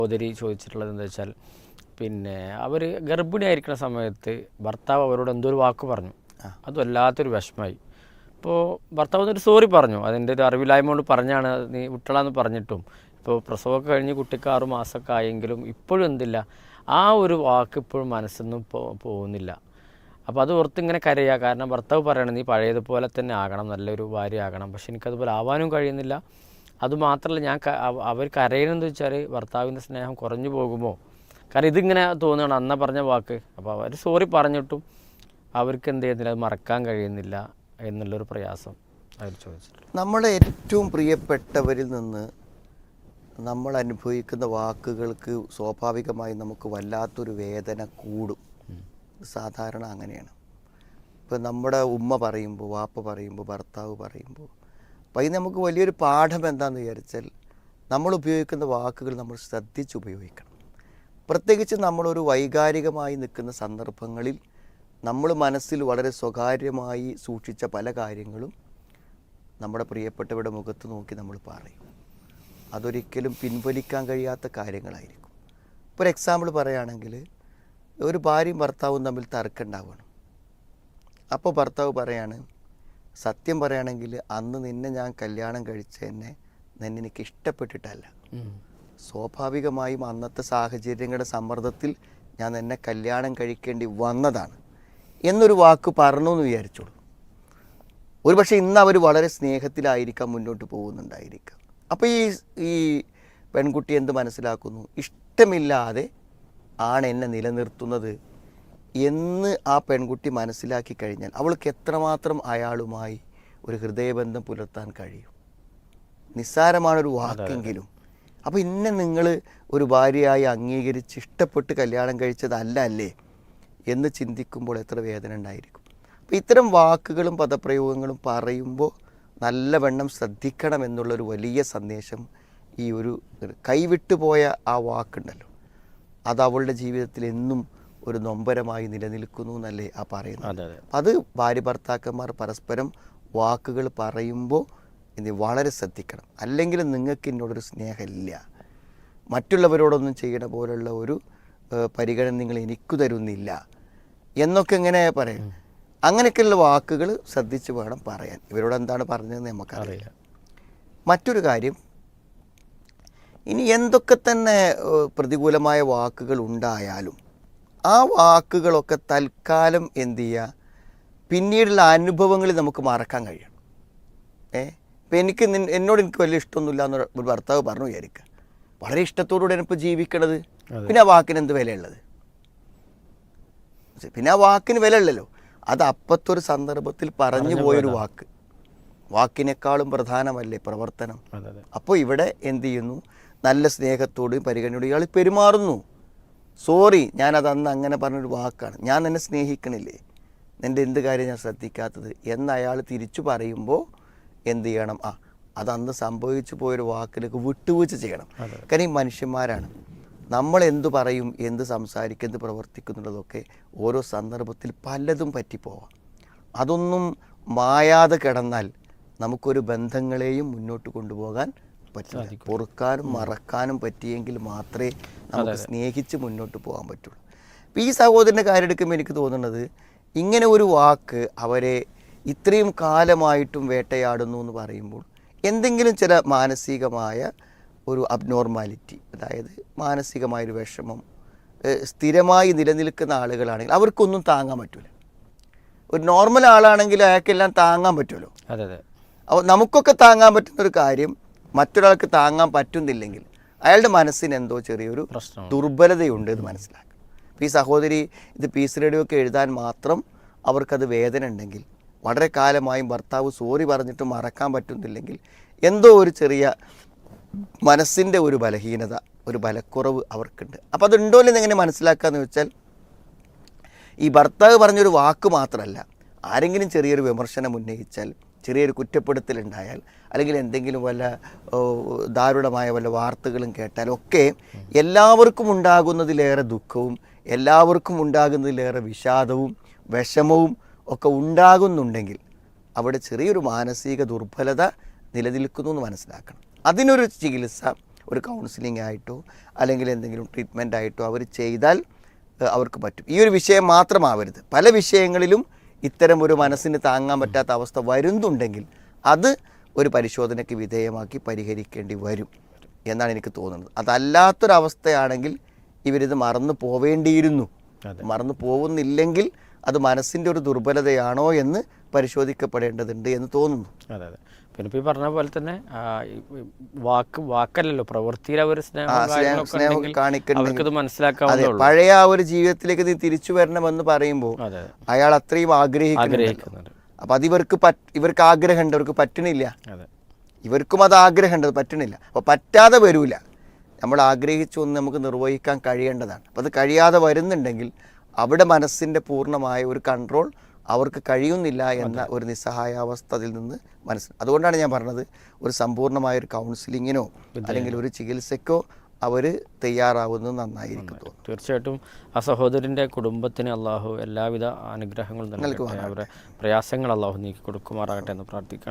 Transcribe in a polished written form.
സഹോദരി ചോദിച്ചിട്ടുള്ളത് എന്താ വെച്ചാൽ, പിന്നെ അവർ ഗർഭിണിയായിരിക്കുന്ന സമയത്ത് ഭർത്താവ് അവരോട് എന്തോ ഒരു വാക്ക് പറഞ്ഞു, അത് വല്ലാത്തൊരു വിഷമമായി. ഇപ്പോൾ ഭർത്താവ് ഒരു സോറി പറഞ്ഞു, അതിൻ്റെ ഒരു അറിവില്ലായ്മ കൊണ്ട് പറഞ്ഞാണ്, നീ വിട്ടളാന്ന് പറഞ്ഞിട്ടും ഇപ്പോൾ പ്രസവമൊക്കെ കഴിഞ്ഞ് കുട്ടിക്ക് 6 മാസമൊക്കെ ആയെങ്കിലും ഇപ്പോഴും എന്തില്ല, ആ ഒരു വാക്ക് ഇപ്പോഴും മനസ്സൊന്നും പോകുന്നില്ല. അപ്പോൾ അത് ഓർത്ത് ഇങ്ങനെ കരയുക. കാരണം ഭർത്താവ് പറയണം, നീ പഴയതുപോലെ തന്നെ ആകണം, നല്ലൊരു ഭാര്യ ആകണം. പക്ഷെ എനിക്കതുപോലെ ആവാനും കഴിയുന്നില്ല. അതുമാത്രമല്ല, അവർ കരയണമെന്ന് വെച്ചാൽ ഭർത്താവിൻ്റെ സ്നേഹം കുറഞ്ഞു പോകുമോ? കാരണം ഇതിങ്ങനെ തോന്നുകയാണ് അന്ന പറഞ്ഞ വാക്ക്. അപ്പോൾ അവർ സോറി പറഞ്ഞിട്ടും അവർക്ക് എന്ത് ചെയ്യുന്നില്ല, അത് മറക്കാൻ കഴിയുന്നില്ല എന്നുള്ളൊരു പ്രയാസം അവർ ചോദിച്ചിട്ടുണ്ട്. നമ്മുടെ ഏറ്റവും പ്രിയപ്പെട്ടവരിൽ നിന്ന് നമ്മൾ അനുഭവിക്കുന്ന വാക്കുകൾക്ക് സ്വാഭാവികമായി നമുക്ക് വല്ലാത്തൊരു വേദന കൂടും. സാധാരണ അങ്ങനെയാണ്. ഇപ്പം നമ്മുടെ ഉമ്മ പറയുമ്പോൾ, വാപ്പ പറയുമ്പോൾ, ഭർത്താവ് പറയുമ്പോൾ, അപ്പം ഇത് നമുക്ക് വലിയൊരു പാഠം എന്താണെന്ന് വിചാരിച്ചാൽ, നമ്മൾ ഉപയോഗിക്കുന്ന വാക്കുകൾ നമ്മൾ ശ്രദ്ധിച്ച് ഉപയോഗിക്കണം. പ്രത്യേകിച്ച് നമ്മളൊരു വൈകാരികമായി നിൽക്കുന്ന സന്ദർഭങ്ങളിൽ നമ്മൾ മനസ്സിൽ വളരെ സ്വകാര്യമായി സൂക്ഷിച്ച പല കാര്യങ്ങളും നമ്മുടെ പ്രിയപ്പെട്ടവരുടെ മുഖത്ത് നോക്കി നമ്മൾ പറയും. അതൊരിക്കലും പിൻവലിക്കാൻ കഴിയാത്ത കാര്യങ്ങളായിരിക്കും. ഇപ്പോൾ ഒരു എക്സാമ്പിൾ പറയുകയാണെങ്കിൽ, ഒരു ഭാര്യയും ഭർത്താവും തമ്മിൽ തർക്കമുണ്ടാവണം. അപ്പോൾ ഭർത്താവ് പറയാണ്, സത്യം പറയുകയാണെങ്കിൽ അന്ന് നിന്നെ ഞാൻ കല്യാണം കഴിച്ചെന്നെ എനിക്ക് ഇഷ്ടപ്പെട്ടിട്ടല്ല, സ്വാഭാവികമായും അന്നത്തെ സാഹചര്യങ്ങളുടെ സമ്മർദ്ദത്തിൽ ഞാൻ എന്നെ കല്യാണം കഴിക്കേണ്ടി വന്നതാണ് എന്നൊരു വാക്ക് പറഞ്ഞു എന്ന് വിചാരിച്ചോളൂ. ഒരുപക്ഷെ ഇന്ന് അവർ വളരെ സ്നേഹത്തിലായിരിക്കാം മുന്നോട്ട് പോകുന്നുണ്ടായിരിക്കാം. അപ്പോൾ ഈ പെൺകുട്ടി എന്ത് മനസ്സിലാക്കുന്നു, ഇഷ്ടമില്ലാതെ ആണ് എന്നെ നിലനിർത്തുന്നത് എന്ന് ആ പെൺകുട്ടി മനസ്സിലാക്കി കഴിഞ്ഞാൽ അവൾക്ക് എത്രമാത്രം അയാളുമായി ഒരു ഹൃദയബന്ധം പുലർത്താൻ കഴിയും. നിസ്സാരമാണൊരു വാക്കെങ്കിലും. അപ്പോൾ ഇന്നെ നിങ്ങൾ ഒരു ഭാര്യയായി അംഗീകരിച്ച് ഇഷ്ടപ്പെട്ട് കല്യാണം കഴിച്ചതല്ല അല്ലേ എന്ന് ചിന്തിക്കുമ്പോൾ എത്ര വേദന ഉണ്ടായിരിക്കും. അപ്പോൾ ഇത്തരം വാക്കുകളും പദപ്രയോഗങ്ങളും പറയുമ്പോൾ നല്ലവണ്ണം ശ്രദ്ധിക്കണം എന്നുള്ളൊരു വലിയ സന്ദേശം ഈ ഒരു കൈവിട്ടു പോയ ആ വാക്കുണ്ടല്ലോ, അത് അവളുടെ ജീവിതത്തിൽ എന്നും ഒരു നൊമ്പരമായി നിലനിൽക്കുന്നു എന്നല്ലേ ആ പറയുന്നത്. അത് ഭാര്യ ഭർത്താക്കന്മാർ പരസ്പരം വാക്കുകൾ പറയുമ്പോൾ ഇത് വളരെ ശ്രദ്ധിക്കണം. അല്ലെങ്കിൽ നിങ്ങൾക്ക് എന്നോടൊരു സ്നേഹമില്ല, മറ്റുള്ളവരോടൊന്നും ചെയ്യണ പോലുള്ള ഒരു പരിഗണന നിങ്ങൾ എനിക്ക് തരുന്നില്ല എന്നൊക്കെ എങ്ങനെ പറയും. അങ്ങനെയൊക്കെയുള്ള വാക്കുകൾ ശ്രദ്ധിച്ച് വേണം പറയാൻ. ഇവരോട് എന്താണ് പറഞ്ഞതെന്ന് നമുക്കറിയില്ല. മറ്റൊരു കാര്യം, ഇനി എന്തൊക്കെ തന്നെ പ്രതികൂലമായ വാക്കുകൾ ഉണ്ടായാലും ആ വാക്കുകളൊക്കെ തൽക്കാലം എന്ത് ചെയ്യുക, പിന്നീടുള്ള അനുഭവങ്ങളിൽ നമുക്ക് മറക്കാൻ കഴിയണം. ഇപ്പം എന്നോട് എനിക്ക് വലിയ ഇഷ്ടമൊന്നുമില്ല എന്നൊരു ഭർത്താവ് പറഞ്ഞു വിചാരിക്കുക, വളരെ ഇഷ്ടത്തോടുകൂടെ ഇപ്പോൾ ജീവിക്കണത്, പിന്നെ ആ വാക്കിന് എന്ത് വിലയുള്ളത്? പിന്നെ ആ വാക്കിന് വില ഉള്ളല്ലോ. അത് അപ്പത്തൊരു സന്ദർഭത്തിൽ പറഞ്ഞു പോയൊരു വാക്ക്, വാക്കിനേക്കാളും പ്രധാനമല്ലേ പ്രവർത്തനം. അപ്പോൾ ഇവിടെ എന്ത് ചെയ്യുന്നു, നല്ല സ്നേഹത്തോടും പരിഗണനയോടും ഇയാൾ പെരുമാറുന്നു. സോറി, ഞാനത് അന്ന് അങ്ങനെ പറഞ്ഞൊരു വാക്കാണ്, ഞാൻ നിന്നെ സ്നേഹിക്കണില്ലേ, നിൻ്റെ എന്ത് കാര്യം ഞാൻ ശ്രദ്ധിക്കാത്തത് എന്ന് അയാൾ തിരിച്ചു പറയുമ്പോൾ എന്ത് ചെയ്യണം, അത് അന്ന് സംഭവിച്ചു പോയൊരു വാക്കിലേക്ക് വിട്ടുവീഴ്ച ചെയ്യണം. കാരണം ഈ മനുഷ്യന്മാരാണ്, നമ്മൾ എന്തു പറയും, എന്ത് സംസാരിക്കും, എന്ത് പ്രവർത്തിക്കുന്നുള്ളതൊക്കെ ഓരോ സന്ദർഭത്തിൽ പലതും പറ്റിപ്പോവാം. അതൊന്നും മായാതെ കിടന്നാൽ നമുക്കൊരു ബന്ധങ്ങളെയും മുന്നോട്ട് കൊണ്ടുപോകാൻ പറ്റില്ല. പൊറുക്കാനും മറക്കാനും പറ്റിയെങ്കിൽ മാത്രമേ നമുക്ക് സ്നേഹിച്ച് മുന്നോട്ട് പോകാൻ പറ്റുള്ളൂ. അപ്പോൾ ഈ സഹോദരൻ്റെ കാര്യം എടുക്കുമ്പോൾ എനിക്ക് തോന്നുന്നത്, ഇങ്ങനെ ഒരു വാക്ക് അവരെ ഇത്രയും കാലമായിട്ടും വേട്ടയാടുന്നു എന്ന് പറയുമ്പോൾ എന്തെങ്കിലും ചില മാനസികമായ ഒരു അബ്നോർമാലിറ്റി, അതായത് മാനസികമായൊരു വിഷമം സ്ഥിരമായി നിലനിൽക്കുന്ന ആളുകളാണെങ്കിൽ അവർക്കൊന്നും താങ്ങാൻ പറ്റില്ല. ഒരു നോർമൽ ആളാണെങ്കിൽ അയാൾക്കെല്ലാം താങ്ങാൻ പറ്റുമല്ലോ. അപ്പോൾ നമുക്കൊക്കെ താങ്ങാൻ പറ്റുന്നൊരു കാര്യം മറ്റൊരാൾക്ക് താങ്ങാൻ പറ്റുന്നില്ലെങ്കിൽ അയാളുടെ മനസ്സിന് എന്തോ ചെറിയൊരു ദുർബലതയുണ്ട് എന്ന് മനസ്സിലാക്കും. അപ്പോൾ ഈ സഹോദരി ഇത് പീസ് റേഡിയോ ഒക്കെ എഴുതാൻ മാത്രം അവർക്കത് വേദന ഉണ്ടെങ്കിൽ, വളരെ കാലമായും ഭർത്താവ് സോറി പറഞ്ഞിട്ട് മറക്കാൻ പറ്റുന്നില്ലെങ്കിൽ എന്തോ ഒരു ചെറിയ മനസ്സിൻ്റെ ഒരു ബലഹീനത, ഒരു ബലക്കുറവ് അവർക്കുണ്ട്. അപ്പോൾ അതുണ്ടോ എന്ന് എങ്ങനെ മനസ്സിലാക്കാന്ന് വെച്ചാൽ, ഈ ഭർത്താവ് പറഞ്ഞൊരു വാക്ക് മാത്രമല്ല, ആരെങ്കിലും ചെറിയൊരു വിമർശനം ഉന്നയിച്ചാൽ, ചെറിയൊരു കുറ്റപ്പെടുത്തലുണ്ടായാൽ, അല്ലെങ്കിൽ എന്തെങ്കിലും വല്ല ദാരുണമായ വല്ല വാർത്തകളും കേട്ടാലൊക്കെ എല്ലാവർക്കും ഉണ്ടാകുന്നതിലേറെ ദുഃഖവും എല്ലാവർക്കും ഉണ്ടാകുന്നതിലേറെ വിഷാദവും വിഷമവും ഒക്കെ ഉണ്ടാകുന്നുണ്ടെങ്കിൽ അവിടെ ചെറിയൊരു മാനസിക ദുർബലത നിലനിൽക്കുന്നു എന്ന് മനസ്സിലാക്കണം. അതിനൊരു ചികിത്സ ഒരു കൗൺസിലിംഗ് ആയിട്ടോ അല്ലെങ്കിൽ എന്തെങ്കിലും ട്രീറ്റ്മെൻ്റ് ആയിട്ടോ അവർ ചെയ്താൽ അവർക്ക് പറ്റും. ഈ ഒരു വിഷയം മാത്രമാവരുത്, പല വിഷയങ്ങളിലും ഇത്തരം ഒരു മനസ്സിന് താങ്ങാൻ പറ്റാത്ത അവസ്ഥ വരുന്നുണ്ടെങ്കിൽ അത് ഒരു പരിശോധനയ്ക്ക് വിധേയമാക്കി പരിഹരിക്കേണ്ടി വരും എന്നാണ് എനിക്ക് തോന്നുന്നത്. അതല്ലാത്തൊരവസ്ഥയാണെങ്കിൽ ഇവരിത് മറന്നു പോവേണ്ടിയിരുന്നു. മറന്നു പോകുന്നില്ലെങ്കിൽ അത് മനസ്സിൻ്റെ ഒരു ദുർബലതയാണോ എന്ന് പരിശോധിക്കപ്പെടേണ്ടതുണ്ട് എന്ന് തോന്നുന്നു. അതെ അതെ. പിന്നെ ഇപ്പോൾ ഈ പറഞ്ഞ പോലെ തന്നെ വാക്കല്ലല്ലോ, പ്രവൃത്തിയിൽ അവർ സ്നേഹം കാണിക്കണം. അവർക്കത് മനസ്സിലാക്കാവുന്നേ. പഴയ ആ ഒരു ജീവിതത്തിലേക്ക് നീ തിരിച്ചു വരണമെന്ന് പറയുമ്പോൾ അയാൾ അത്രയും ആഗ്രഹിക്കുന്നുണ്ട്. അപ്പം അത് ഇവർക്ക് ആഗ്രഹമുണ്ട്, അവർക്ക് പറ്റണില്ല. ഇവർക്കും അത് ആഗ്രഹമുണ്ട്, അത് പറ്റണില്ല. അപ്പോൾ പറ്റാതെ വരൂല. നമ്മൾ ആഗ്രഹിച്ചൊന്ന് നമുക്ക് നിർവഹിക്കാൻ കഴിയേണ്ടതാണ്. അപ്പോൾ അത് കഴിയാതെ വരുന്നുണ്ടെങ്കിൽ അവിടെ മനസ്സിൻ്റെ പൂർണ്ണമായ ഒരു കൺട്രോൾ അവർക്ക് കഴിയുന്നില്ല എന്ന ഒരു നിസ്സഹായാവസ്ഥ അതിൽ നിന്ന് അതുകൊണ്ടാണ് ഞാൻ പറഞ്ഞത്, ഒരു സമ്പൂർണ്ണമായൊരു കൗൺസിലിങ്ങിനോ അല്ലെങ്കിൽ ഒരു ചികിത്സയ്ക്കോ അവർ തയ്യാറാവുന്നത് നന്നായിരിക്കും. തീർച്ചയായിട്ടും ആ സഹോദരൻ്റെ കുടുംബത്തിന് അള്ളാഹു എല്ലാവിധ അനുഗ്രഹങ്ങളും നൽകട്ടെ, അവരുടെ പ്രയാസങ്ങൾ അള്ളാഹു നീക്കി കൊടുക്കുമാറാകട്ടെ എന്ന് പ്രാർത്ഥിക്കണം.